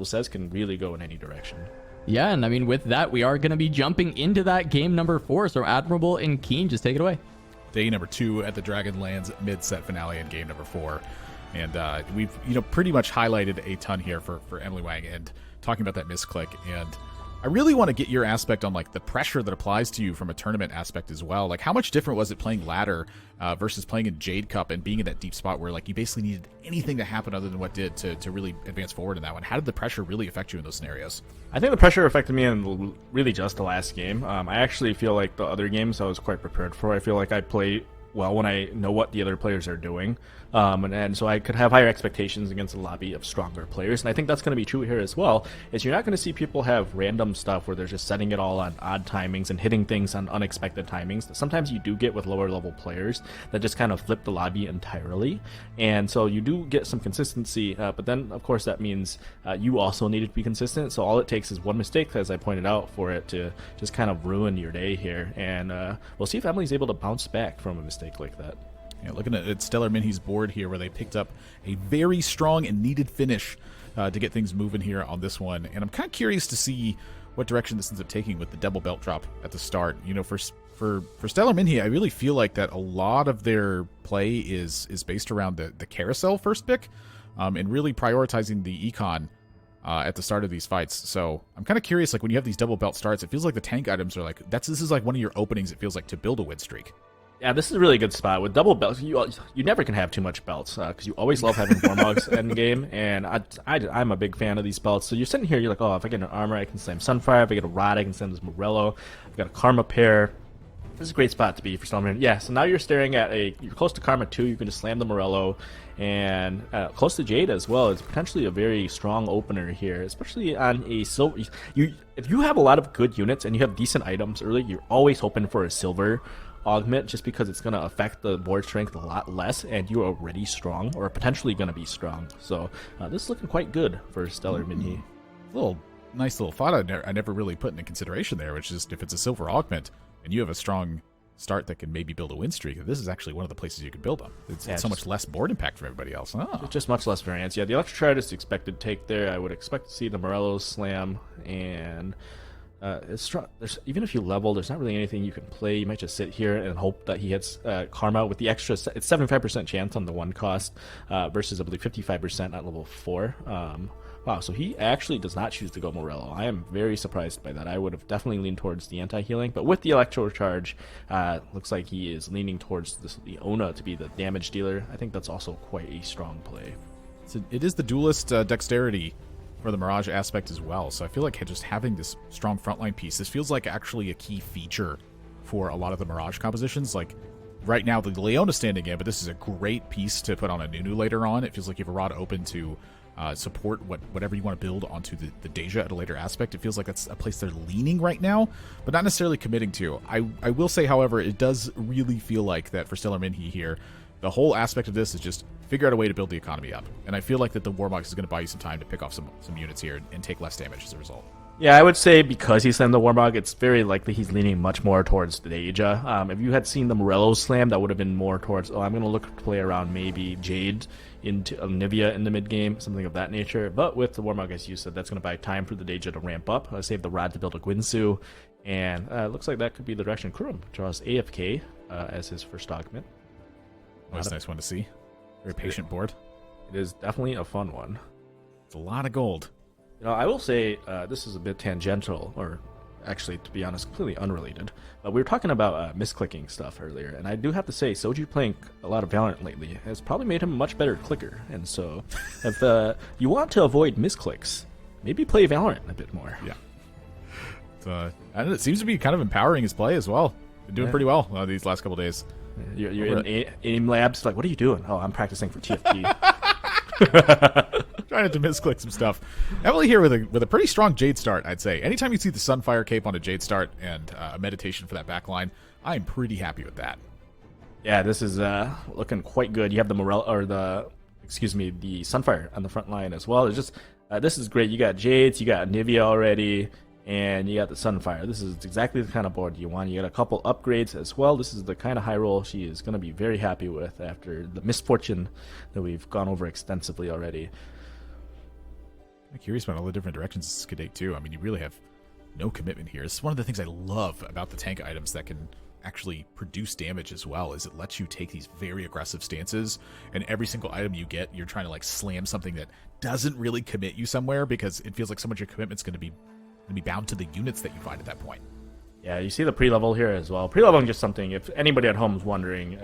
says can really go in any direction. Yeah, and I mean, with that, we are going to be jumping into that game number 4. So Admirable and Keen, just take it away. Day number 2 at the Dragonlands Mid Set Finale and game number 4. And we've pretty much highlighted a ton here for emilyywang and talking about that misclick. And I really want to get your aspect on like the pressure that applies to you from a tournament aspect as well. Like how much different was it playing ladder versus playing in Jade Cup and being in that deep spot where like you basically needed anything to happen other than what did to really advance forward in that one? How did the pressure really affect you in those scenarios? I think the pressure affected me in really just the last game. I actually feel like the other games I was quite prepared for. I feel like I play well when I know what the other players are doing. And so I could have higher expectations against a lobby of stronger players. And I think that's going to be true here as well, is you're not going to see people have random stuff where they're just setting it all on odd timings and hitting things on unexpected timings. Sometimes you do get with lower level players that just kind of flip the lobby entirely. And so you do get some consistency, but then of course that means you also need to be consistent. So all it takes is one mistake, as I pointed out, for it to just kind of ruin your day here. And we'll see if Emily's able to bounce back from a mistake like that. Yeah, looking at Stellar Minhee's board here where they picked up a very strong and needed finish to get things moving here on this one. And I'm kind of curious to see what direction this ends up taking with the double belt drop at the start. You know, for Stellar Minhee, I really feel like that a lot of their play is based around the carousel first pick and really prioritizing the econ at the start of these fights. So I'm kind of curious, like when you have these double belt starts, it feels like the tank items are like, this is like one of your openings, it feels like, to build a win streak. Yeah, this is a really good spot. With double belts, you never can have too much belts because you always love having Warmugs end game, and I'm a big fan of these belts. So you're sitting here, you're like, oh, if I get an armor, I can slam Sunfire. If I get a rod, I can slam this Morello. I've got a Karma pair. This is a great spot to be for Stellar. Yeah, so now you're staring at you're close to Karma 2, you can just slam the Morello, and close to Jade as well. It's potentially a very strong opener here, especially on a silver. If you have a lot of good units and you have decent items early, you're always hoping for a silver augment, just because it's going to affect the board strength a lot less, and you're already strong, or potentially going to be strong. So this is looking quite good for Stellar Minhee. Nice little thought I never really put into consideration there, which is if it's a silver augment and you have a strong start that can maybe build a win streak, this is actually one of the places you could build them. It's so much less board impact from everybody else. Oh. Just much less variance. Yeah, the Electrotriad is expected take there. I would expect to see the Morello slam, and it's strong. Even if you level, there's not really anything you can play. You might just sit here and hope that he hits Karma with the extra. It's 75% chance on the 1 cost versus I believe 55% at level 4. Wow, so he actually does not choose to go Morello. I am very surprised by that. I would have definitely leaned towards the anti-healing, but with the Electro Charge, looks like he is leaning towards the Ona to be the damage dealer. I think that's also quite a strong play. So it is the duelist dexterity for the Mirage aspect as well. So I feel like just having this strong frontline piece, this feels like actually a key feature for a lot of the Mirage compositions. Like right now, the Leona standing in, but this is a great piece to put on a Nunu later on. It feels like you have a rod open to support whatever you want to build onto the Deja at a later aspect. It feels like that's a place they're leaning right now, but not necessarily committing to. I will say, however, it does really feel like that for Stellar Minhee here, the whole aspect of this is just figure out a way to build the economy up. And I feel like that the Warbox is going to buy you some time to pick off some units here and take less damage as a result. Yeah, I would say because he slammed the Warmog, it's very likely he's leaning much more towards the Deja. If you had seen the Morello slam, that would have been more towards, I'm going to look to play around maybe Jade into Nivea in the mid game, something of that nature. But with the Warmog, as you said, that's going to buy time for the Deja to ramp up. Save the Rod to build a Gwinsu. And it looks like that could be the direction. Kurumx draws AFK as his first augment. That's a nice one to see. Very patient board. It is definitely a fun one. It's a lot of gold. You know, I will say this is a bit tangential, or actually, to be honest, completely unrelated. We were talking about misclicking stuff earlier, and I do have to say, Soju playing a lot of Valorant lately has probably made him a much better clicker. And so, if you want to avoid misclicks, maybe play Valorant a bit more. Yeah. And it seems to be kind of empowering his play as well. Been doing pretty well these last couple days. You're in aim labs, like, what are you doing? Oh, I'm practicing for TFT. Trying to misclick some stuff. Emily here with a pretty strong Jade start, I'd say. Anytime you see the Sunfire cape on a Jade start and a meditation for that backline, I'm pretty happy with that. Yeah, this is looking quite good. You have the the Sunfire on the front line as well. It's just this is great. You got Jades, you got Nivea already, and you got the Sunfire. This is exactly the kind of board you want. You got a couple upgrades as well. This is the kind of high roll she is going to be very happy with after the misfortune that we've gone over extensively already. I'm curious about all the different directions this could take, too. I mean, you really have no commitment here. It's one of the things I love about the tank items that can actually produce damage as well, is it lets you take these very aggressive stances, and every single item you get, you're trying to like slam something that doesn't really commit you somewhere, because it feels like so much of your commitment's going to be bound to the units that you find at that point. Yeah, you see the pre-level here as well. Pre-leveling just something, if anybody at home is wondering,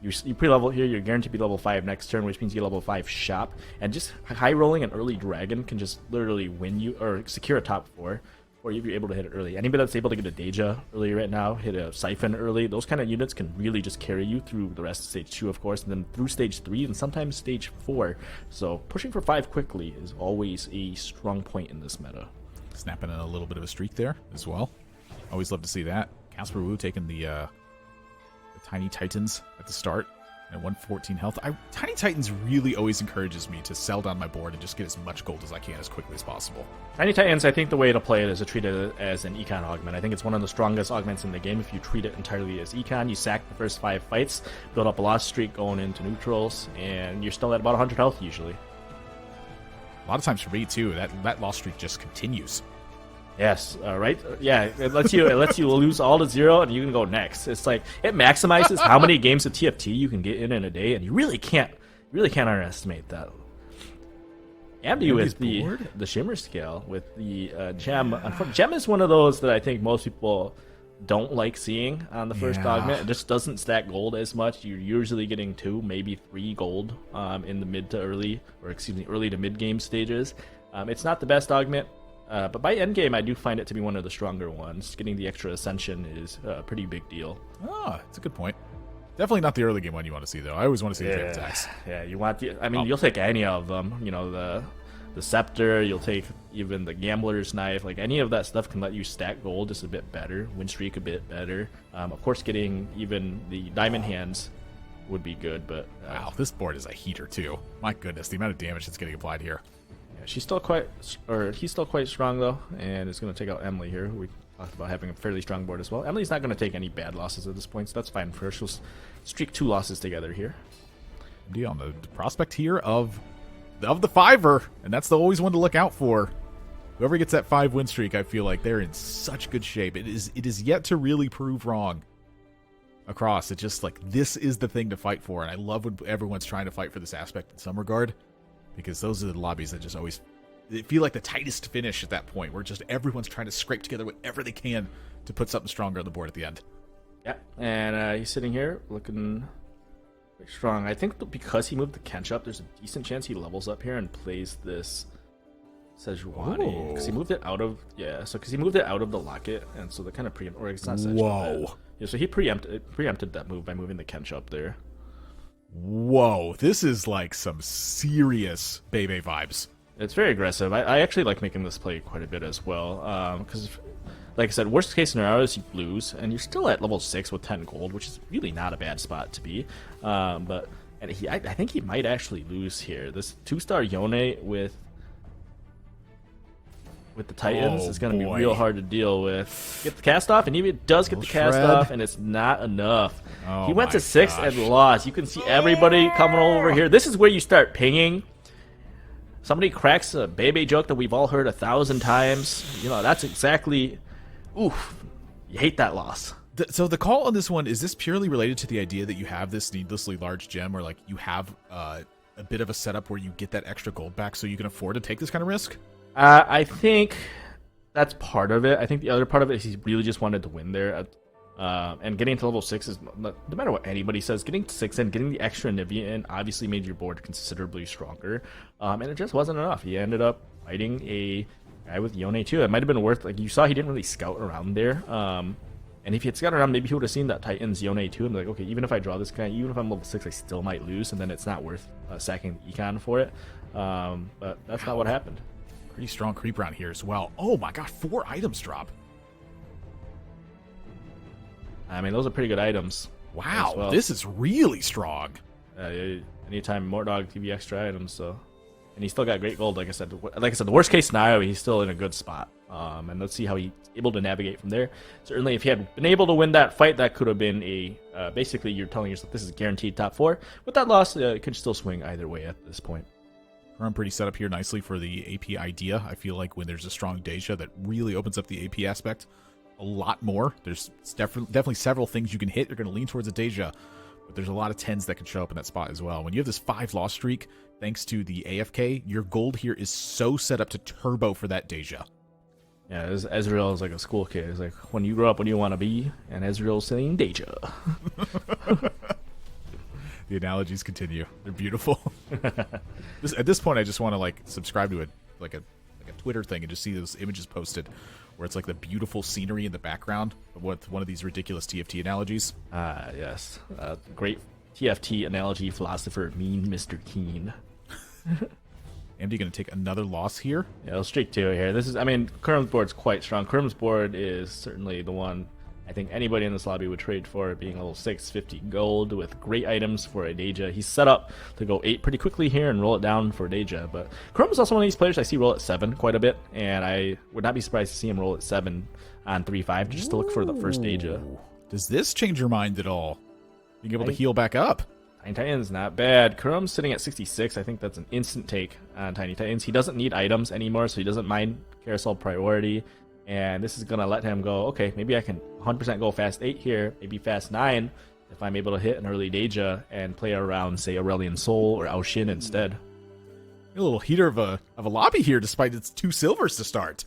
you pre-level here, you're guaranteed to be level 5 next turn, which means you get level 5 shop, and just high rolling an early dragon can just literally win you, or secure a top 4, or if you're able to hit it early. Anybody that's able to get a Deja early right now, hit a Siphon early, those kind of units can really just carry you through the rest of stage 2, of course, and then through stage 3, and sometimes stage 4. So pushing for 5 quickly is always a strong point in this meta. Snapping in a little bit of a streak there as well. Always love to see that. casparwu taking the Tiny Titans at the start at 114 health. Tiny Titans really always encourages me to sell down my board and just get as much gold as I can as quickly as possible. Tiny Titans, I think the way to play it is to treat it as an econ augment. I think it's one of the strongest augments in the game. If you treat it entirely as econ, you sack the first 5 fights, build up a loss streak going into neutrals, and you're still at about 100 health usually. A lot of times for me too, that loss streak just continues. Yes, right? Yeah, it lets you lose all to 0 and you can go next. It's like, it maximizes how many games of TFT you can get in a day, and you really can't underestimate that. Amde with the Shimmer scale, with the Gem. Gem is one of those that I think most people don't like seeing on the first augment. It just doesn't stack gold as much. You're usually getting 2, maybe 3 gold in the mid to early, or excuse me, early to mid game stages. It's not the best augment. But by endgame, I do find it to be one of the stronger ones. Getting the extra ascension is a pretty big deal. Ah, that's a good point. Definitely not the early game one you want to see, though. I always want to see the favorite attacks. Yeah, you want the... I mean, you'll take any of them. You know, the Scepter, you'll take even the Gambler's Knife. Like, any of that stuff can let you stack gold just a bit better. Win streak a bit better. Of course, getting even the Diamond Hands would be good, but... wow, this board is a heater, too. My goodness, the amount of damage that's getting applied here. He's still quite strong though, and is going to take out Emily here. We talked about having a fairly strong board as well. Emily's not going to take any bad losses at this point, so that's fine for her. She'll streak 2 losses together here. Amde on the prospect here of the 5er, and that's the always one to look out for. Whoever gets that 5 win streak, I feel like they're in such good shape. It is yet to really prove wrong across. It's just like, this is the thing to fight for, and I love when everyone's trying to fight for this aspect in some regard. Because those are the lobbies that just always feel like the tightest finish at that point, where just everyone's trying to scrape together whatever they can to put something stronger on the board at the end. Yeah, and he's sitting here looking quite strong. I think because he moved the Kench up, there's a decent chance he levels up here and plays this Sejuani. Because he moved it out of the locket, and so the kind of or it's not Sejuani. Whoa. Yeah, so he preempted that move by moving the Kench up there. Whoa, this is like some serious Bebe vibes. It's very aggressive. I actually like making this play quite a bit as well. Because, like I said, worst case scenario is you lose, and you're still at level 6 with 10 gold, which is really not a bad spot to be. I think he might actually lose here. This 2-star Yone with the Titans is going to be real hard to deal with. Get the cast off, and even it does get the cast off, and it's not enough. He went to 6 and lost. You can see everybody coming over here. This is where you start pinging. Somebody cracks a Bebe joke that we've all heard 1,000 times. You know, that's exactly... Oof. You hate that loss. So the call on this one, is this purely related to the idea that you have this needlessly large gem, or like you have a bit of a setup where you get that extra gold back so you can afford to take this kind of risk? I think that's part of it. I think the other part of it is he really just wanted to win there. And getting to level 6 is, no matter what anybody says, getting to 6 in, getting the extra Nivea in obviously made your board considerably stronger. And it just wasn't enough. He ended up fighting a guy with Yone too. It might have been worth, like you saw, he didn't really scout around there. And if he had scouted around, maybe he would have seen that Titans Yone too, and be like, okay, even if I draw this guy, even if I'm level 6, I still might lose, and then it's not worth sacking the econ for it. But that's not what happened. Pretty strong creep round here as well. Oh my god, 4 items drop. I mean, those are pretty good items. Wow, well. This is really strong. Anytime Mortdog give you extra items, so. And he still got great gold, like I said. The worst case scenario, he's still in a good spot. And let's see how he's able to navigate from there. Certainly, if he had been able to win that fight, that could have been a... basically, you're telling yourself this is guaranteed top 4. With that loss, it could still swing either way at this point. I'm pretty set up here nicely for the AP idea. I feel like when there's a strong Deja, that really opens up the AP aspect a lot more. There's definitely several things you can hit. You're going to lean towards a Deja, but there's a lot of 10s that can show up in that spot as well. When you have this 5-loss streak, thanks to the AFK, your gold here is so set up to turbo for that Deja. Yeah, Ezreal is like a school kid. It's like, when you grow up, what do you want to be? And Ezreal's saying Deja. The analogies continue. They're beautiful. At this point, I just want to like subscribe to a Twitter thing and just see those images posted where it's like the beautiful scenery in the background with one of these ridiculous TFT analogies. Yes. Great TFT analogy philosopher, Mean Mr. Keen. Amde going to take another loss here. Yeah, let's streak 2 here. This is, I mean, Kurum's board's quite strong. Kurum's board is certainly the one I think anybody in this lobby would trade for, it being level 6, 50 gold with great items for a Deja. He's set up to go 8 pretty quickly here and roll it down for Deja. But Kurum is also one of these players I see roll at 7 quite a bit, and I would not be surprised to see him roll at 7 on 3-5 just to look for the first Deja. Does this change your mind at all? Being able to heal back up? Tiny Titan's not bad. Kurum's sitting at 66. I think that's an instant take on Tiny Titans. He doesn't need items anymore, so he doesn't mind Carousel priority. And this is going to let him go, okay, maybe I can 100% go fast 8 here, maybe fast 9, if I'm able to hit an early Deja and play around, say, Aurelion Sol or Aoshin instead. A little heater of a lobby here, despite its 2 silvers to start.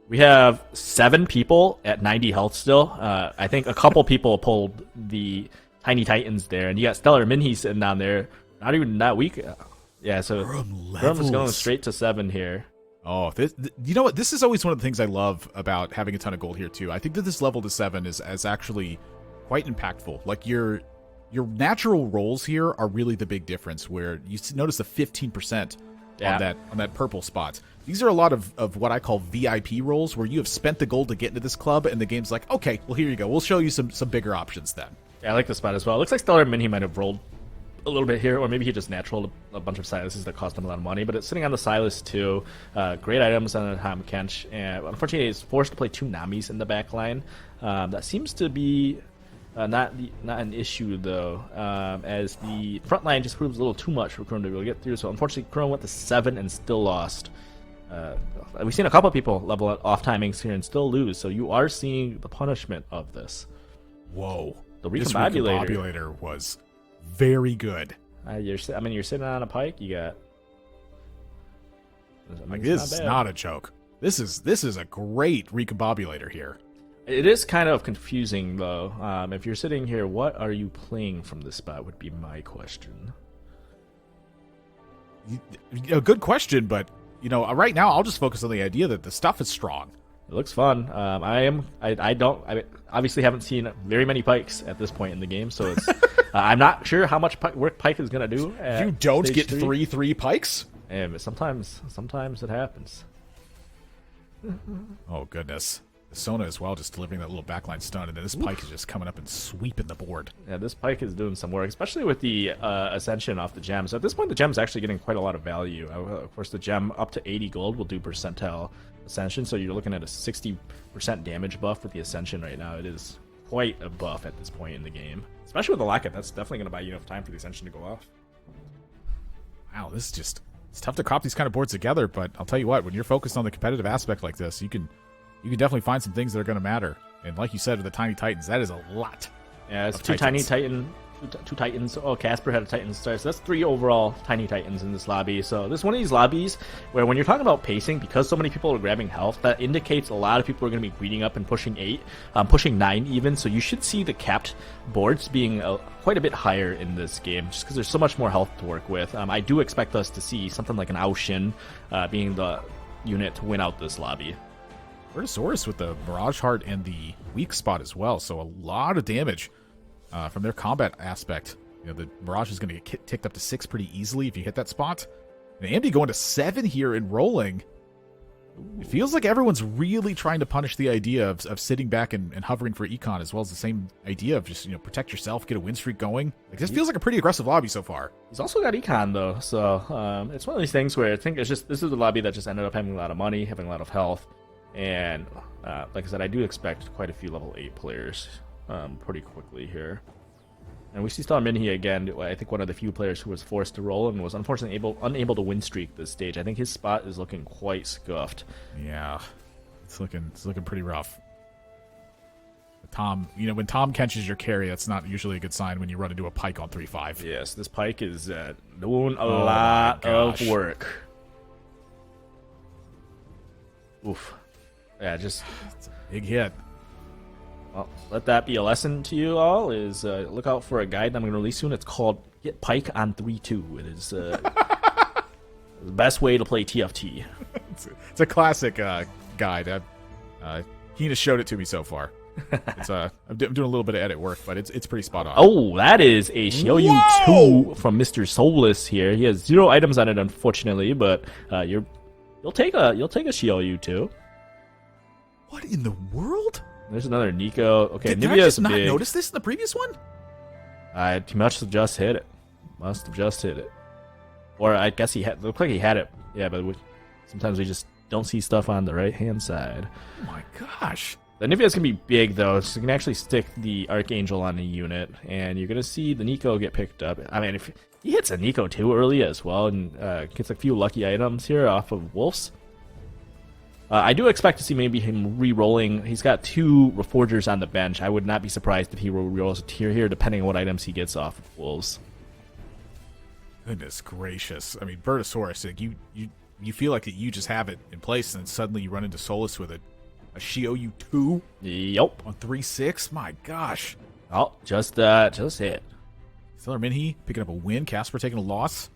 We have 7 people at 90 health still. I think a couple people pulled the Tiny Titans there, and you got Stellar Minhee sitting down there, not even that weak. Yeah, so Kurum is going straight to 7 here. Oh, you know what? This is always one of the things I love about having a ton of gold here, too. I think that this level to 7 is actually quite impactful. Like, your natural rolls here are really the big difference, where you notice the 15% on that purple spot. These are a lot of what I call VIP rolls, where you have spent the gold to get into this club, and the game's like, okay, well, here you go. We'll show you some bigger options then. Yeah, I like this spot as well. It looks like Stellar Minhee might have rolled a little bit here, or maybe he just naturaled a bunch of Siluses that cost him a lot of money, but it's sitting on the Silas too. Great items on the Ham Kench, and unfortunately he's forced to play 2 Namis in the back line. That seems to be not an issue though, as the front line just proves a little too much for Kurum to be able to get through, so unfortunately Kurum went to 7 and still lost. We've seen a couple of people level at off timings here and still lose, so you are seeing the punishment of this. Whoa. The This recombobulator recombobulator was very good. you're sitting on a pike. You got. Like, this is not a joke. This is a great recombobulator here. It is kind of confusing though. If you're sitting here, what are you playing from this spot? Would be my question. Good question, but right now I'll just focus on the idea that the stuff is strong. It looks fun. I obviously haven't seen very many pikes at this point in the game, so it's I'm not sure how much work Pike is gonna do. You don't get 3 pikes? But sometimes it happens. Oh goodness. Sona as well, just delivering that little backline stun, and then this Pike is just coming up and sweeping the board. Yeah, this Pike is doing some work, especially with the Ascension off the gem. So at this point, the gem's actually getting quite a lot of value. Of course, the gem up to 80 gold will do percentile Ascension, so you're looking at a 60% damage buff with the Ascension right now. It is quite a buff at this point in the game. Especially with the Locket, that's definitely going to buy you enough time for the Ascension to go off. Wow, this is just... It's tough to crop these kind of boards together, but I'll tell you what, when you're focused on the competitive aspect like this, you can definitely find some things that are going to matter. And like you said, with the Tiny Titans, that is a lot. Yeah, it's 2 two Titans. Oh, Casper had a Titan start, so that's 3 overall Tiny Titans in this lobby. So this is one of these lobbies where when you're talking about pacing, because so many people are grabbing health, that indicates a lot of people are going to be greeting up and pushing 8, pushing 9 even. So you should see the capped boards being quite a bit higher in this game, just because there's so much more health to work with. I do expect us to see something like an Aoshin being the unit to win out this lobby. Bertasaurus with the Mirage Heart and the weak spot as well, so a lot of damage from their combat aspect. The Mirage is going to get ticked up to 6 pretty easily if you hit that spot. And Amde going to 7 here and rolling. It feels like everyone's really trying to punish the idea of sitting back and hovering for econ, as well as the same idea of just protect yourself, get a win streak going. Like, this feels like a pretty aggressive lobby so far. He's also got econ though, so it's one of these things where I think this is the lobby that just ended up having a lot of money, having a lot of health. And like I said, I do expect quite a few level 8 players pretty quickly here. And we see Stellar Minhee again. I think one of the few players who was forced to roll and was unfortunately unable to win streak this stage. I think his spot is looking quite scuffed. Yeah, it's looking pretty rough. Tom, when Tom catches your carry, that's not usually a good sign when you run into a Pike on 3-5. Yes, this Pike is doing a lot of work. Oof. Yeah, just it's a big hit. Well, let that be a lesson to you all, is look out for a guide I'm going to release soon. It's called Get Pike on 3-2. It is the best way to play TFT. It's a classic guide. He just showed it to me so far. I'm doing a little bit of edit work, but it's pretty spot on. Oh, that is a Xiaoyu 2 from Mr. Soulless here. He has 0 items on it, unfortunately, but you'll take a Xiaoyu 2. What in the world? There's another Nico. Okay, Did I just not notice this in the previous one? He must have just hit it. Or I guess he had. Looked like he had it. Yeah, but sometimes we just don't see stuff on the right hand side. Oh my gosh. The Nivea's going to be big, though, so you can actually stick the Archangel on a unit, and you're going to see the Nico get picked up. I mean, if he hits a Nico too early as well, and gets a few lucky items here off of Wolves, I do expect to see maybe him re-rolling. He's got 2 Reforgers on the bench. I would not be surprised if he re-rolls a tier here, depending on what items he gets off of Wolves. Goodness gracious. I mean, Bertasaurus, like, you feel like you just have it in place, and then suddenly you run into Souless with a Xiaoyu 2? Yep. On 3-6? My gosh. Oh, just hit. Stellar Minhee picking up a win. Casper taking a loss.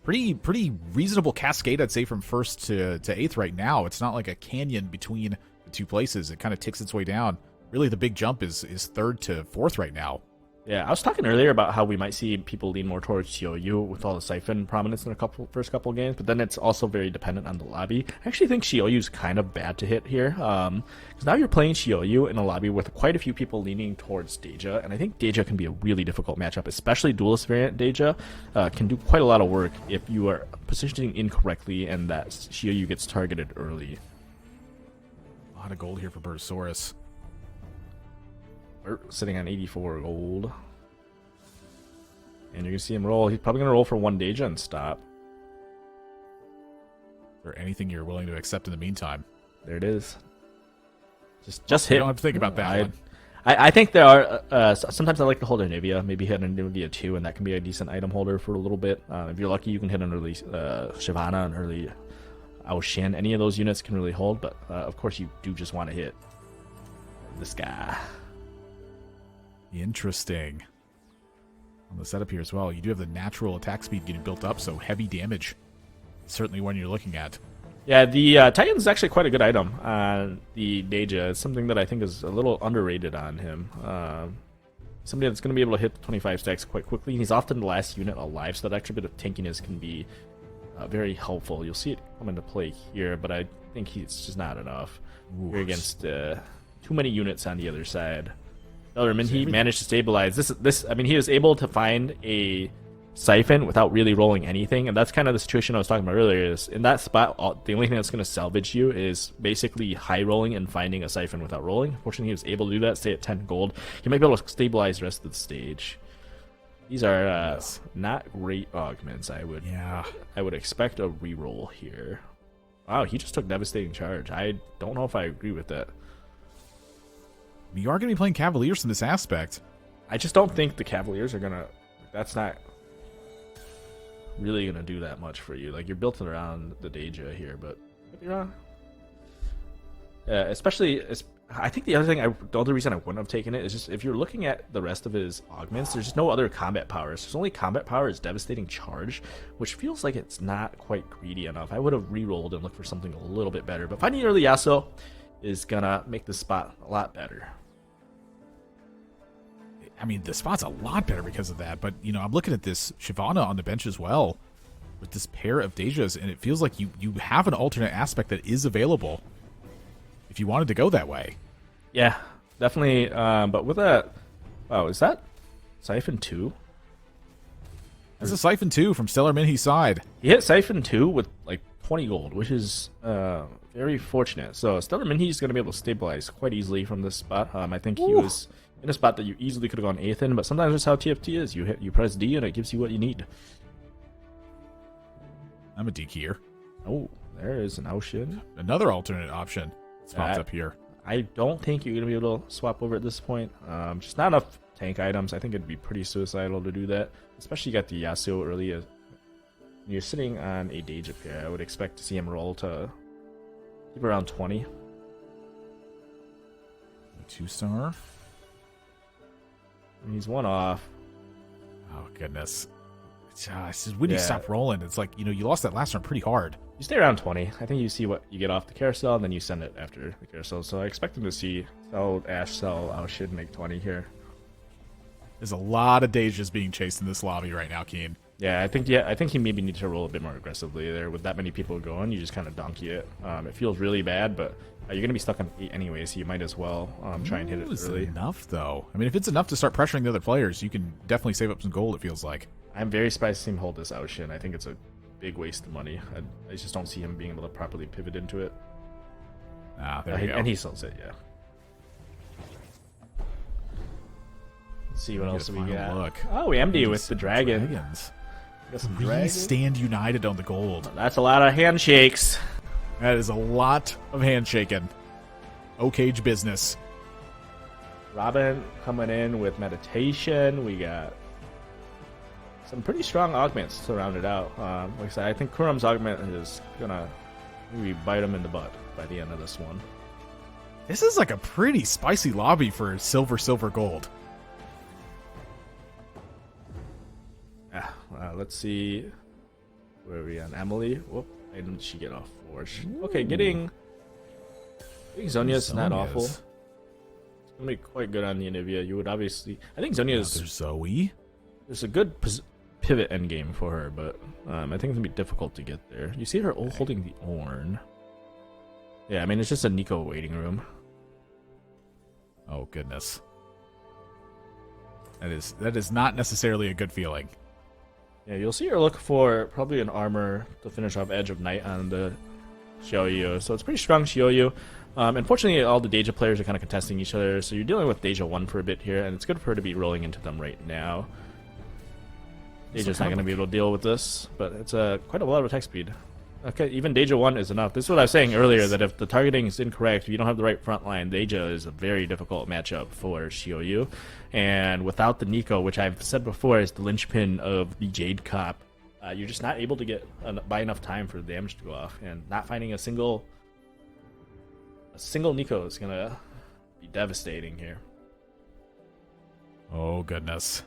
Pretty reasonable cascade, I'd say, from 1st to 8th right now. It's not like a canyon between the 2 places. It kind of ticks its way down. Really, the big jump is 3rd to 4th right now. Yeah, I was talking earlier about how we might see people lean more towards Xiaoyu with all the Siphon prominence in the first couple games, but then it's also very dependent on the lobby. I actually think Xiaoyu's kind of bad to hit here, because now you're playing Xiaoyu in a lobby with quite a few people leaning towards Deja, and I think Deja can be a really difficult matchup, especially Duelist variant Deja can do quite a lot of work if you are positioning incorrectly and that Xiaoyu gets targeted early. A lot of gold here for Bertasaurus. We're sitting on 84 gold. And you're going to see him roll. He's probably going to roll for 1 Deja and stop. Is there anything you're willing to accept in the meantime? There it is. Just hit. You don't have to think about that one. I think there are... sometimes I like to hold a Nivea. Maybe hit a Nivea 2, and that can be a decent item holder for a little bit. If you're lucky, you can hit an early Shyvana, an early Aoshin. Any of those units can really hold, but of course you do just want to hit this guy. Interesting. On the setup here as well, you do have the natural attack speed getting built up, so heavy damage. Certainly one you're looking at. Yeah, the Titan is actually quite a good item on the Deja. It's something that I think is a little underrated on him. Somebody that's going to be able to hit 25 stacks quite quickly. He's often the last unit alive, so that extra bit of tankiness can be very helpful. You'll see it come into play here, but I think it's just not enough. You're against too many units on the other side. Minhee managed to stabilize this. I mean, he was able to find a Siphon without really rolling anything, and that's kind of the situation I was talking about earlier. Is in that spot, the only thing that's going to salvage you is basically high rolling and finding a Siphon without rolling. Fortunately, he was able to do that. Stay at 10 gold. He might be able to stabilize the rest of the stage. These are not great augments. I would expect a reroll here. Wow, he just took devastating charge. I don't know if I agree with that. You are going to be playing Cavaliers in this aspect. I just don't think the Cavaliers are going to... That's not really going to do that much for you. Like, you're built around the Deja here, but... especially... I think the other reason I wouldn't have taken it is just if you're looking at the rest of his augments, there's just no other combat powers. There's only combat power is devastating charge, which feels like it's not quite greedy enough. I would have re-rolled and looked for something a little bit better. But finding early Yasuo is going to make this spot a lot better. I mean, the spot's a lot better because of that, but, I'm looking at this Shyvana on the bench as well with this pair of Dejas, and it feels like you have an alternate aspect that is available if you wanted to go that way. Yeah, definitely, but with that... Wow, is that Siphon 2? That's a Siphon 2 from Stellar Minhee's side. He hit Siphon 2 with, like, 20 gold, which is very fortunate. So Stellar Minhee is going to be able to stabilize quite easily from this spot. I think he was in a spot that you easily could have gone 8th in, but sometimes that's how TFT is. You press D and it gives you what you need. I'm a dekeyer. Oh, there is an Ocean. Another alternate option that's popped up here. I don't think you're going to be able to swap over at this point. Just not enough tank items. I think it'd be pretty suicidal to do that. Especially you got the Yasuo early. When you're sitting on a Deja pair, I would expect to see him roll to keep around 20. 2-star. And he's 1 off. Oh, goodness. It's just when you stop rolling, it's like, you lost that last round pretty hard. You stay around 20. I think you see what you get off the carousel, and then you send it after the carousel. So I expect him to see sell Ash, sell Ocean, make 20 here. There's a lot of Dejas being chased in this lobby right now, Keen. Yeah, I think he maybe needs to roll a bit more aggressively there. With that many people going, you just kind of donkey it. It feels really bad, but you're going to be stuck on 8 anyway, so you might as well try and hit it early. Enough, though. I mean, if it's enough to start pressuring the other players, you can definitely save up some gold, it feels like. I'm very surprised to see him hold this Ocean. I think it's a big waste of money. I just don't see him being able to properly pivot into it. There we go. And he sells it, yeah. Let's see what else we got. Look. Oh, Amde with the dragon. Dragons. Got some Really dragons. stand united on the gold. That's a lot of handshakes. That is a lot of handshaking. O-Cage business. Robin coming in with meditation. We got some pretty strong augments to round it out. Like I said, I think Kurum's augment is gonna maybe bite him in the butt by the end of this one. This is like a pretty spicy lobby for silver, gold. Let's see. Where are we on? Emily? Whoop. Why didn't she get off Forge? Okay, getting Zonia's not awful. It's gonna be quite good on the Anivia. You would obviously... I think Zonia's... There's Zoe. There's a good pivot endgame for her, but I think it's gonna be difficult to get there. You see her holding the Ornn. Yeah, I mean, it's just a Nico waiting room. Oh, goodness. That is not necessarily a good feeling. Yeah, you'll see her look for probably an armor to finish off Edge of Night on the Xiaoyu. So it's pretty strong Xiaoyu. Unfortunately, all the Deja players are kind of contesting each other, so you're dealing with Deja 1 for a bit here, and it's good for her to be rolling into them right now. Deja's not going to be able to deal with this, but it's quite a lot of attack speed. Okay, even Deja 1 is enough. This is what I was saying earlier, that if the targeting is incorrect, if you don't have the right front line, Deja is a very difficult matchup for Xiaoyu. And without the Nico, which I've said before is the linchpin of the Jade Cop, you're just not able to get by enough time for the damage to go off. And not finding a single Nico is going to be devastating here. Oh, goodness.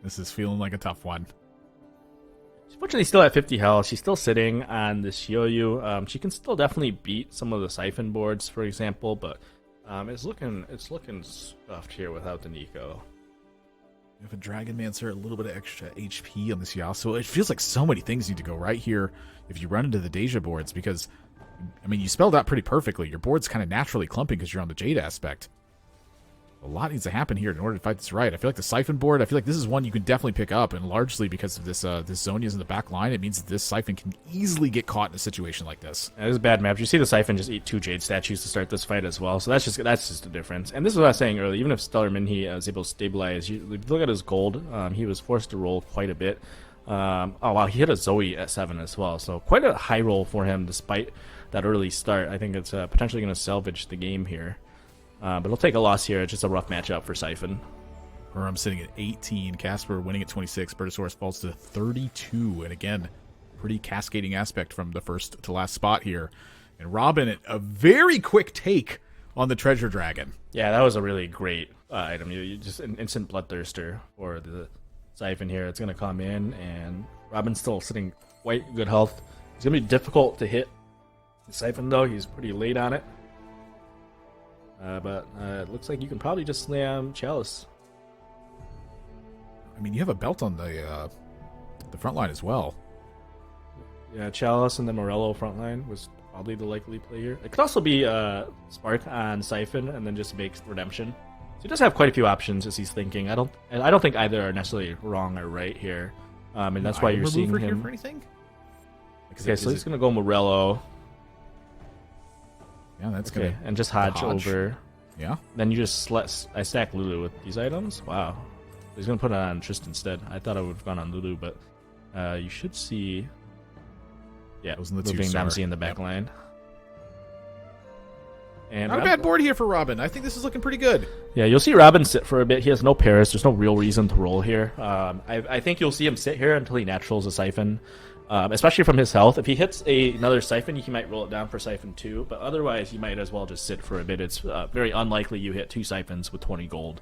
This is feeling like a tough one. She's fortunately still at 50 health. She's still sitting on the Xiaoyu. She can still definitely beat some of the Siphon boards, for example, but it's looking stuffed here without the Nico. You have a Dragonmancer, a little bit of extra HP on this Yasuo. It feels like so many things need to go right here if you run into the Deja boards, because, I mean, you spelled out pretty perfectly. Your board's kind of naturally clumping because you're on the Jade aspect. A lot needs to happen here in order to fight this right. I feel like the Siphon board, I feel like this is one you can definitely pick up, and largely because of this Zonia's in the back line, it means that this Siphon can easily get caught in a situation like this. Yeah, this is a bad map. You see the Siphon just eat 2 Jade statues to start this fight as well, so that's just the difference. And this is what I was saying earlier. Even if Stellar Minhee was able to stabilize, you look at his gold, he was forced to roll quite a bit. Oh wow, he hit a Zoe at 7 as well, so quite a high roll for him despite that early start. I think it's potentially going to salvage the game here. But he'll take a loss here. It's just a rough matchup for Siphon. Kurumx sitting at 18. Casper winning at 26. Bertasaurus falls to 32. And again, pretty cascading aspect from the first to last spot here. And Robin, a very quick take on the Treasure Dragon. Yeah, that was a really great item. You just an instant bloodthirster for the Siphon here. It's going to come in, and Robin's still sitting quite good health. It's going to be difficult to hit the Siphon, though. He's pretty late on it. But it looks like you can probably just slam Chalice. I mean, you have a belt on the front line as well. Yeah, Chalice and then Morello front line was probably the likely play here. It could also be Spark on Siphon and then just make Redemption. So he does have quite a few options as he's thinking. I don't think either are necessarily wrong or right here. And that's why you're seeing him. Here for anything? Okay, so he's going to go Morello. Yeah, that's Okay, good. and just Hodge over. Yeah. Then you just I stack Lulu with these items. Wow. He's going to put it on Trist instead. I thought I would have gone on Lulu, but you should see... Yeah, Those in the moving 2-star. Namzi in the back line. And Not a bad board here for Robin. I think this is looking pretty good. Yeah, you'll see Robin sit for a bit. He has no Paris. There's no real reason to roll here. I think you'll see him sit here until he naturals a Siphon, especially from his health. If he hits another Siphon, he might roll it down for Siphon 2, but otherwise you might as well just sit for a bit. It's very unlikely you hit 2 Siphons with 20 gold.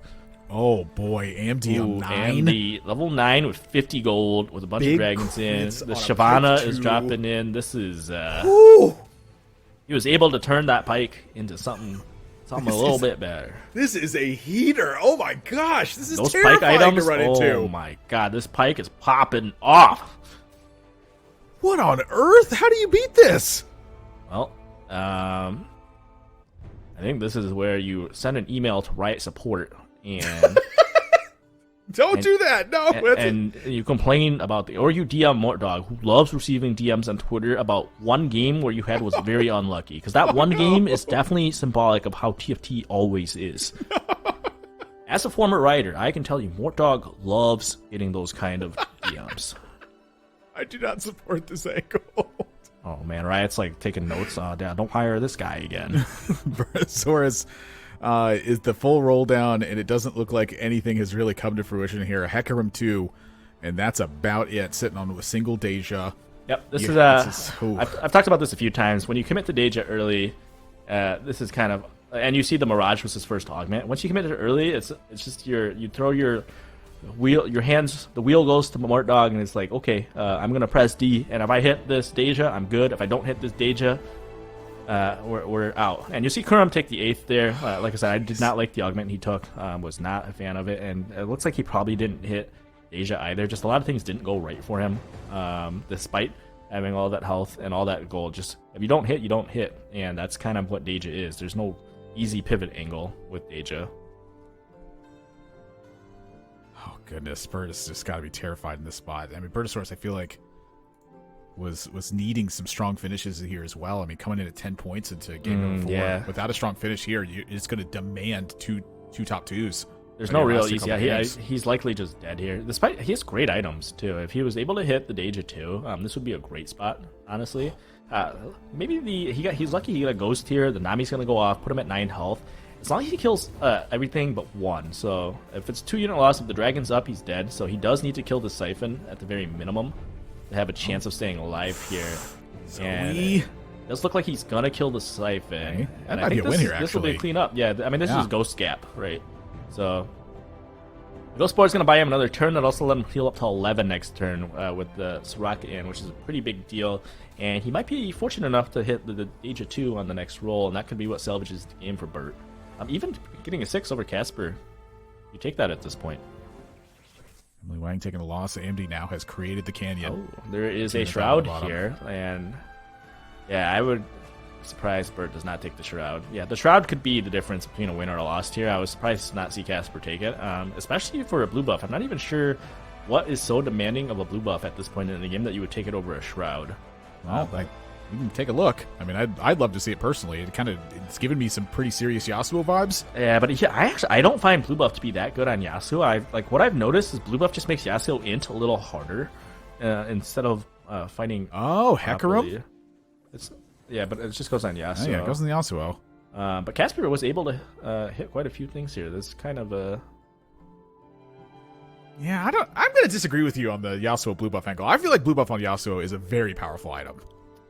Oh boy, Amde on 9. Amde, level 9 with 50 gold with a bunch Big of dragons in. crits The on a Shyvana pike is too. dropping in. This is... Ooh, he was able to turn that pike into something a little bit better. this is a heater. Oh my gosh, this is Those terrifying pike items, to run into. oh my god, this pike is popping off. What on earth? How do you beat this? Well, I think this is where you send an email to Riot Support and Don't do that. No. and you complain about or you DM Mortdog, who loves receiving DMs on Twitter about one game where you had was very unlucky, because that one game is definitely symbolic of how TFT always is. As a former writer, I can tell you, Mortdog loves getting those kind of DMs. I do not support this angle. Oh man, Riot's like taking notes. Don't hire this guy again. Bertasaurus is the full roll down, and it doesn't look like anything has really come to fruition here. Hecarim 2, and that's about it, sitting on a single Deja. Yep, this Yeah, is ooh. I've talked about this a few times. When you commit to Deja early, this is kind of, and you see the Mirage was his first augment. Once you commit to early, it's just you throw your wheel, your hands, the wheel goes to Mortdog, and it's like, okay, I'm gonna press D, and if I hit this Deja, I'm good. If I don't hit this Deja, we're out. And you see Kurumx take the 8th there. Like I said, I did not like the augment he took. Was not a fan of it, and it looks like he probably didn't hit Deja either. Just a lot of things didn't go right for him, despite having all that health and all that gold. Just if you don't hit, you don't hit, and that's kind of what Deja is. There's no easy pivot angle with Deja. Oh goodness, Bertus just got to be terrified in this spot. I mean, Bertasaurus, I feel like was needing some strong finishes here as well. I mean, coming in at 10 points into game number 4 yeah. without a strong finish here, it's going to demand two top 2s. There's Like, no real last a easy. couple Yeah, games. he's likely just dead here. Despite he has great items too. If he was able to hit the Deja 2, this would be a great spot. Honestly, maybe he's lucky he got a ghost here. The Nami's gonna go off, put him at 9 health. As long as he kills everything but 1. So if it's 2-unit loss, if the dragon's up, he's dead. So he does need to kill the Siphon at the very minimum to have a chance of staying alive here. And it does look like he's gonna kill the Siphon. Okay. That And might I be think a win here, this will be a actually. cleanup. Yeah, I mean this Yeah. is Ghost Gap, right? So the Ghost Board's gonna buy him another turn. That also let him heal up to 11 next turn with the Soraka in, which is a pretty big deal. And he might be fortunate enough to hit the Deja 2 on the next roll, and that could be what salvages the game for Bert. Even getting a 6 over Casper, you take that at this point. emilyywang taking a loss. Amde now has created the canyon. Oh, there is Turn a it down Shroud the bottom. here, and yeah, I would be surprised Bert does not take the Shroud. Yeah, the Shroud could be the difference between a win or a loss here. I was surprised to not see Casper take it, especially for a blue buff. I'm not even sure what is so demanding of a blue buff at this point in the game that you would take it over a Shroud. Well, you can take a look. I mean, I'd love to see it personally. It's given me some pretty serious Yasuo vibes. Yeah, but I don't find blue buff to be that good on Yasuo. What I've noticed is blue buff just makes Yasuo int a little harder instead of fighting. Oh, properly. Hecarim? Yeah, but it just goes on Yasuo. Oh, yeah, it goes in the Yasuo. But Casper was able to hit quite a few things here. This kind of a Yeah, I'm going to disagree with you on the Yasuo blue buff angle. I feel like blue buff on Yasuo is a very powerful item.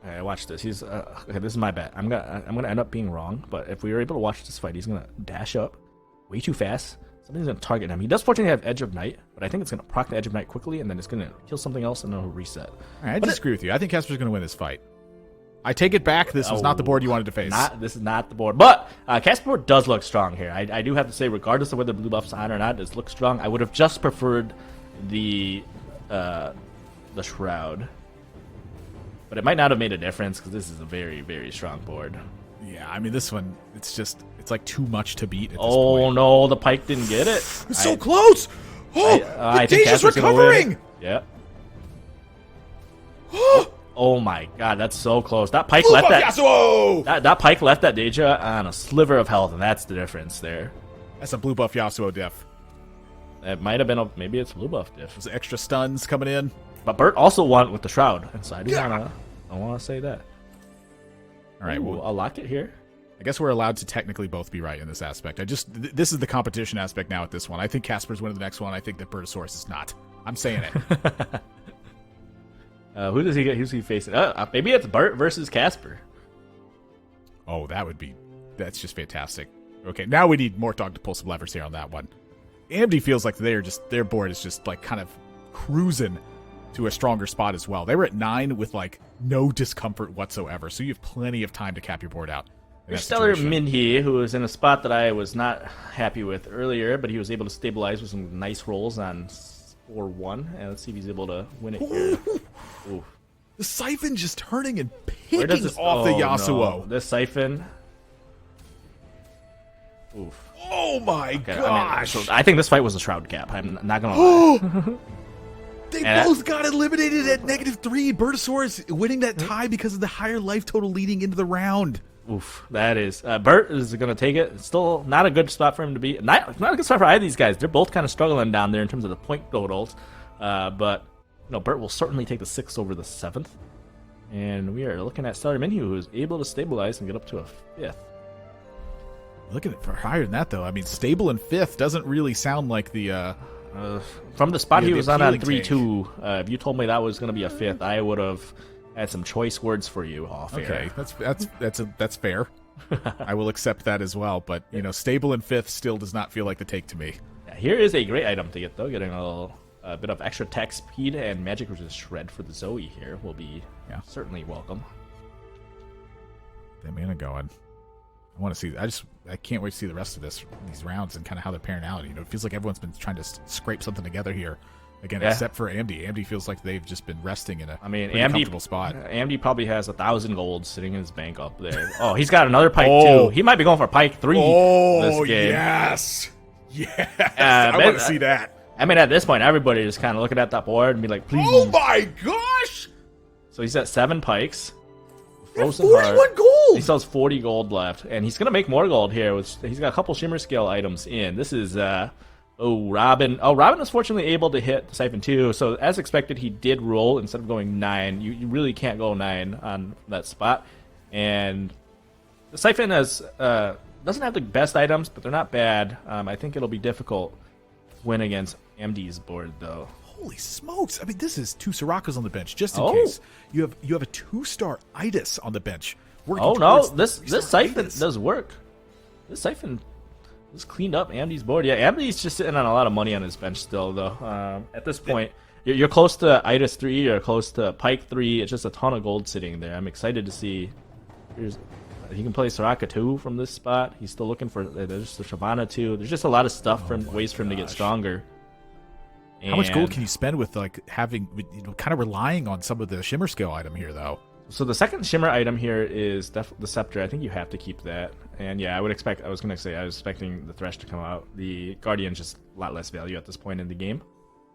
Alright, watch this. He's okay. This is my bet. I'm gonna end up being wrong, but if we were able to watch this fight, he's gonna dash up way too fast. Something's gonna target him. He does fortunately have Edge of Night, but I think it's gonna proc the Edge of Night quickly, and then it's gonna kill something else, and then he'll reset. All right, I disagree with you. I think Casper's going to win this fight. I take it back. This was not the board you wanted to face. This is not the board, but Casper board does look strong here. I do have to say, regardless of whether blue buff's on or not, it looks strong. I would have just preferred the Shroud. But it might not have made a difference because this is a very, very strong board. Yeah, I mean, this one, it's like too much to beat at this Oh point. no, the Pike didn't get it. It's so close! Oh, I think Deja's Casper's gonna win. recovering! Yeah. Oh my god, that's so close. That Pike Blue left buff that. Yasuo! That Pike left that Deja on a sliver of health, and that's the difference there. That's a blue buff Yasuo diff. It might have been maybe it's blue buff diff. Those extra stuns coming in. But Bert also won with the Shroud, and so I wanna say that. All right, Ooh, I'll lock it here. I guess we're allowed to technically both be right in this aspect. This is the competition aspect now at this one. I think Casper's winning the next one. I think that Bertasaurus is not. I'm saying it. Who does he get? Who's he facing? Maybe it's Bert versus Casper. Oh, that's just fantastic. Okay, now we need Mortdog to pull some levers here on that one. Amde feels like their board is just like kind of cruising to a stronger spot as well. They were at 9 with like no discomfort whatsoever, so you have plenty of time to cap your board out. There's Stellar Minhee, who was in a spot that I was not happy with earlier, but he was able to stabilize with some nice rolls on 4-1, and let's see if he's able to win it here. Ooh. The Siphon just turning and picking off the Yasuo. No. This Siphon. Oof. Oh my gosh! I think this fight was a Shroud cap. I'm not gonna lie. They both got eliminated at -3. Bertasaurus winning that tie because of the higher life total leading into the round. Oof, that is. Bert is going to take it. It's still not a good spot for him to be. Not a good spot for either of these guys. They're both kind of struggling down there in terms of the point totals. But Bert will certainly take the 6th over the 7th. And we are looking at Stellar Minhee, who is able to stabilize and get up to a 5th. Looking for higher than that, though. I mean, stable in 5th doesn't really sound like the... from the spot he was on 3-2, take. If you told me that was going to be a 5th, I would have had some choice words for you off Okay, air. that's fair. I will accept that as well. But stable in 5th still does not feel like the take to me. Yeah, here is a great item to get though. Getting a bit of extra attack speed and magic resist shred for the Zoe here will be certainly welcome. That mana going. I want to see. I can't wait to see the rest of these rounds and kind of how they're pairing out. It feels like everyone's been trying to scrape something together here. Again, except for Amde. Amde feels like they've just been resting in a pretty comfortable spot. Amde probably has 1,000 gold sitting in his bank up there. Oh, he's got another Pike too. He might be going for Pike 3 this game. Yes! I want to see that. I mean, at this point, everybody is kind of looking at that board and be like, please. Oh my gosh! So he's at 7 Pikes. Frozen 41 Heart. gold! He still has 40 gold left. And he's going to make more gold here. He's got a couple Shimmer Scale items in. This is... Robin. Robin was fortunately able to hit the Siphon too, so as expected, he did roll instead of going 9. You really can't go 9 on that spot. And the Siphon doesn't have the best items, but they're not bad. I think it'll be difficult to win against Amde's board, though. Holy smokes! I mean, this is 2 Soraka's on the bench, just in case. You have a 2-star Itis on the bench. This Siphon does work. This Siphon... It's cleaned up Amde's board. Yeah, Amde's just sitting on a lot of money on his bench still, though. At this point, you're close to Itis 3, you're close to Pike 3. It's just a ton of gold sitting there. I'm excited to see. He can play Soraka 2 from this spot. He's still looking for. There's the Shyvana 2. There's just a lot of stuff ways for him to get stronger. How much gold can you spend with having kind of relying on some of the Shimmer Scale item here, though? So the second Shimmer item here is the Scepter. I think you have to keep that. And yeah, I was expecting the Thresh to come out. The Guardian's just a lot less value at this point in the game.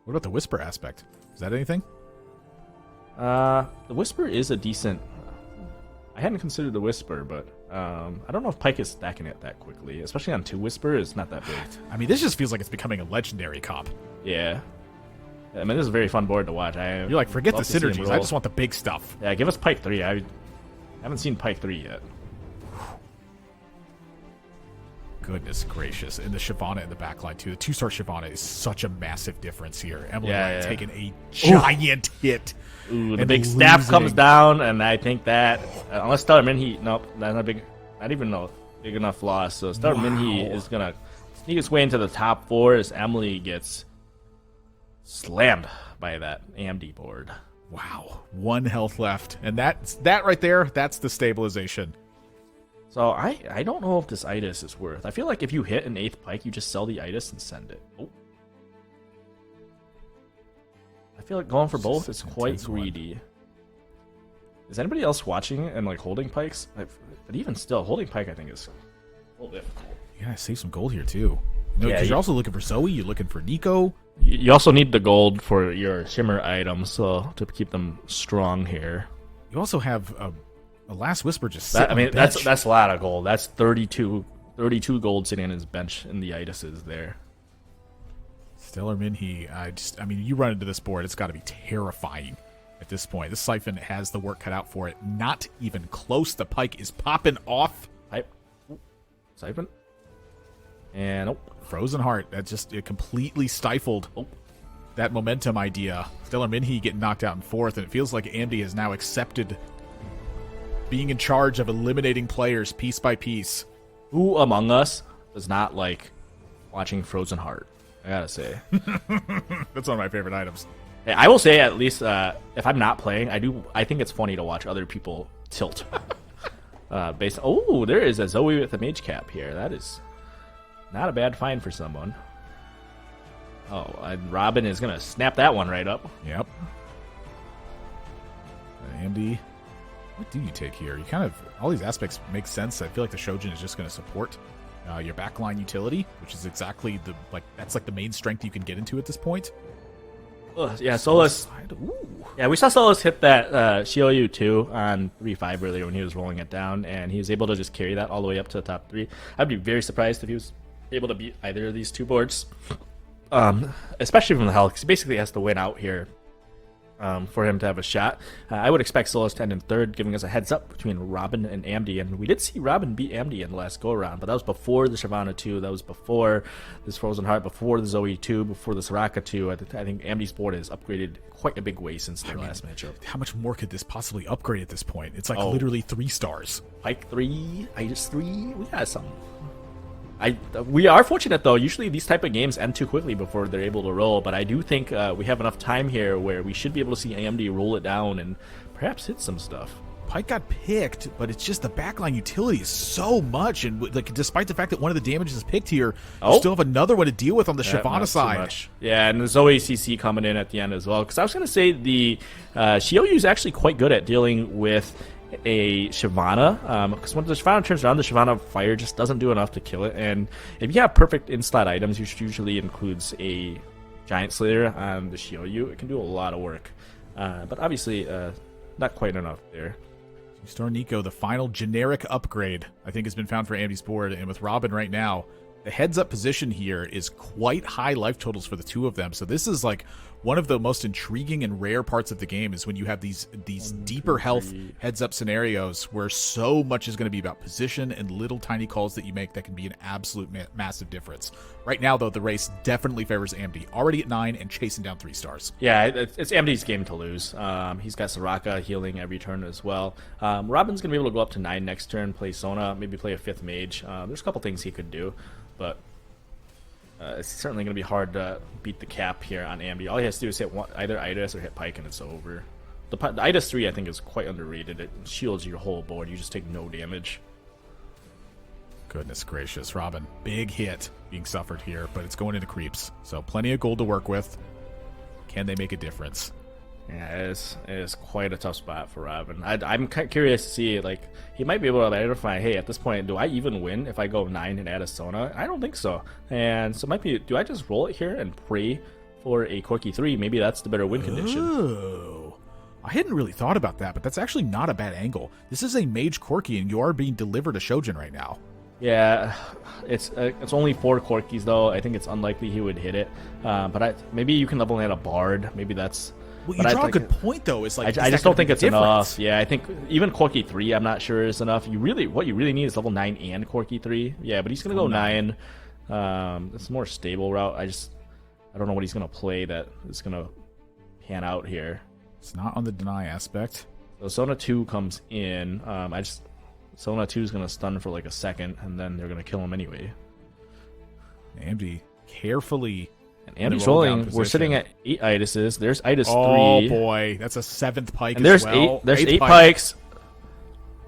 What about the Whisper aspect? Is that anything? The Whisper is a decent... I hadn't considered the Whisper, but I don't know if Pike is stacking it that quickly. Especially on 2 Whisper, it's not that big. I mean, this just feels like it's becoming a legendary comp. Yeah. I mean, this is a very fun board to watch. You're like, forget the synergies. I just want the big stuff. Yeah, give us Pike 3. I haven't seen Pike 3 yet. Goodness gracious. And the Shyvana in the backline, too. The 2-star Shyvana is such a massive difference here. emilyywang taking a giant hit. Ooh, the big staff comes down, and I think that, unless Stellar Minhee, nope, that's not big, not even a big enough loss. So Stellar Minhee is going to sneak his way into the top 4 as Emily gets slammed by that Amde board. Wow. 1 health left. And that right there, that's the stabilization. So I don't know if this Itis is worth. I feel like if you hit an 8th Pike, you just sell the Itis and send it. Oh. I feel like going for both is quite greedy. Is anybody else watching and holding Pikes? But even still, holding Pike I think is a little difficult. You gotta save some gold here too. Because you're also looking for Zoe, you're looking for Nico. You also need the gold for your Shimmer items, so to keep them strong here. You also have a Last Whisper just That, sitting I mean, on the bench. that's a lot of gold. That's 32 gold sitting on his bench, and the Idases there. Stellar Minhee, I mean, you run into this board, it's got to be terrifying at this point. This Siphon has the work cut out for it. Not even close. The Pike is popping off. Siphon. And Frozen Heart, that just it completely stifled that momentum idea. Stellar Minhee getting knocked out in fourth, and it feels like Amde has now accepted being in charge of eliminating players piece by piece. who among us does not like watching Frozen Heart? I gotta say. That's one of my favorite items. Hey, I will say, at least if I'm not playing, I think it's funny to watch other people tilt. There is a Zoe with a mage cap here. That is not a bad find for someone. Oh, and Robin is gonna snap that one right up. Yep. Amde, what do you take here? You kind of, all these aspects make sense. I feel like the Shojin is just going to support your backline utility, which is exactly that's like the main strength you can get into at this point. Yeah, Souless. Ooh. Yeah, we saw Souless hit that Shiou 2 on 3-5 earlier when he was rolling it down, and he was able to just carry that all the way up to the top 3. I'd be very surprised if he was able to beat either of these two boards, especially from the hell, because he basically has to win out here for him to have a shot. I would expect Souless to end in third, giving us a heads up between Robin and Amde, and we did see Robin beat Amde in the last go-around, but that was before the Shyvana 2, that was before this Frozen Heart, before the Zoe 2, before the Soraka 2. I think Amde's board has upgraded quite a big way since their last matchup. How much more could this possibly upgrade at this point? It's like literally 3 stars. Pike 3, Itis 3, we got something. We are fortunate, though. Usually these type of games end too quickly before they're able to roll, but I do think we have enough time here where we should be able to see AMD roll it down and perhaps hit some stuff. Pike got picked, but it's just the backline utility is so much, and despite the fact that one of the damages is picked here, you still have another one to deal with on the Shyvana side. Yeah, and the Zoe CC coming in at the end as well, because I was going to say the Shiou is actually quite good at dealing with a Shyvana, because when the Shyvana turns around, the Shyvana fire just doesn't do enough to kill it, and if you have perfect in-slot items, which usually includes a Giant Slayer on the Shiou, it can do a lot of work, but obviously not quite enough there. Star Nico, the final generic upgrade, I think has been found for Amde's board, and with Robin right now, the heads-up position here is quite high life totals for the two of them, so this is like one of the most intriguing and rare parts of the game is when you have these deeper health heads-up scenarios where so much is going to be about position and little tiny calls that you make that can be an absolute massive difference. Right now, though, the race definitely favors Amde, already at 9 and chasing down 3 stars. Yeah, it's Amde's game to lose. He's got Soraka healing every turn as well. Robin's going to be able to go up to 9 next turn, play Sona, maybe play a 5th mage. There's a couple things he could do, but it's certainly going to be hard to beat the cap here on Amde. All he has to do is hit either Idas or hit Pike, and it's over. The Idas 3, I think, is quite underrated. It shields your whole board. You just take no damage. Goodness gracious, Robin. Big hit being suffered here, but it's going into creeps. So plenty of gold to work with. Can they make a difference? Yeah, it is quite a tough spot for Robin. I'm kind of curious to see, like, he might be able to identify, hey, at this point, do I even win if I go 9 and add a Sona? I don't think so. And so it might be, do I just roll it here and pray for a Corki 3? Maybe that's the better win condition. Oh, I hadn't really thought about that, but that's actually not a bad angle. This is a Mage Corki, and you are being delivered a Shojin right now. Yeah, it's only 4 Corkis, though. I think it's unlikely he would hit it. But maybe you can level in a Bard. Maybe that's... Well, you draw a good point, though. Is like I just don't think it's enough. Yeah, I think even Corki 3, I'm not sure is enough. What you really need is level 9 and Corki 3. Yeah, but he's gonna go 9. It's a more stable route. I don't know what he's gonna play that is gonna pan out here. It's not on the deny aspect. So Sona 2 comes in. Sona 2 is gonna stun for like a second, and then they're gonna kill him anyway. Amde carefully. And Amde's rolling. We're sitting at 8 Idases. There's Idas 3. Oh boy, that's a 7th Pike. And there's as well. There's 8 Pikes.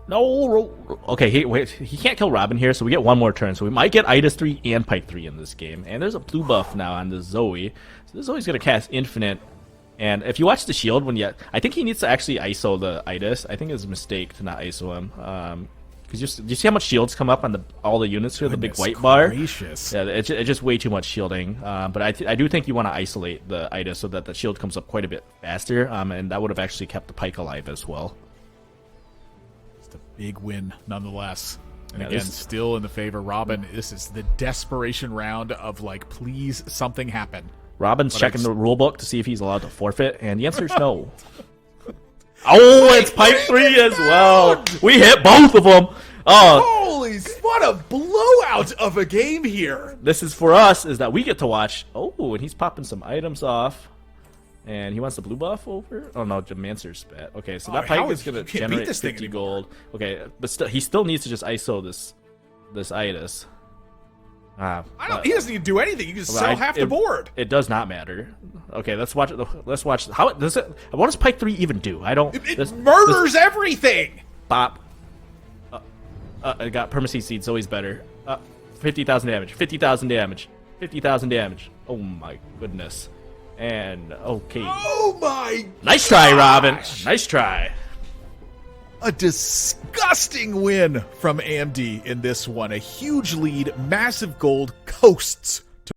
No, okay. He can't kill Robin here, so we get one more turn. So we might get Idas 3 and Pike 3 in this game. And there's a blue buff now on the Zoe. So the Zoe's gonna cast Infinite. And if you watch the shield, I think he needs to actually ISO the Idas. I think it's a mistake to not ISO him. Because you see how much shields come up on all the units here, the big white bar? Yeah, it's just way too much shielding. But I do think you want to isolate the Idas so that the shield comes up quite a bit faster, and that would have actually kept the Pike alive as well. Just a big win nonetheless. And Yeah, again, this- still in the favor. Robin, this is the desperation round of like, please something happen. Robin's But checking I- the rule book to see if he's allowed to forfeit, and the answer is no. Oh, it's pipe 3 as well. We hit both of them. Oh, Holy, what a blowout of a game here. this is for us, is that we get to watch. Oh, and he's popping some items off. And he wants the blue buff over? Oh no, Jamancer's spat. Okay, so that how pipe is is- going to you can't beat generate this thing 50 anymore. gold. Okay, but still, he still needs to just ISO this itis. He doesn't even do anything. You can sell half the board. It does not matter. Okay, let's watch. Let's watch. How does it? What does Pike 3 even do? I don't. It murders everything. Bop. I got permacy seed, so he's better. 50,000 damage. 50,000 damage. 50,000 damage. Oh my goodness. And okay. Oh my! Nice try, Robin. Nice try. A disgusting win from Amde in this one. A huge lead, massive gold, coasts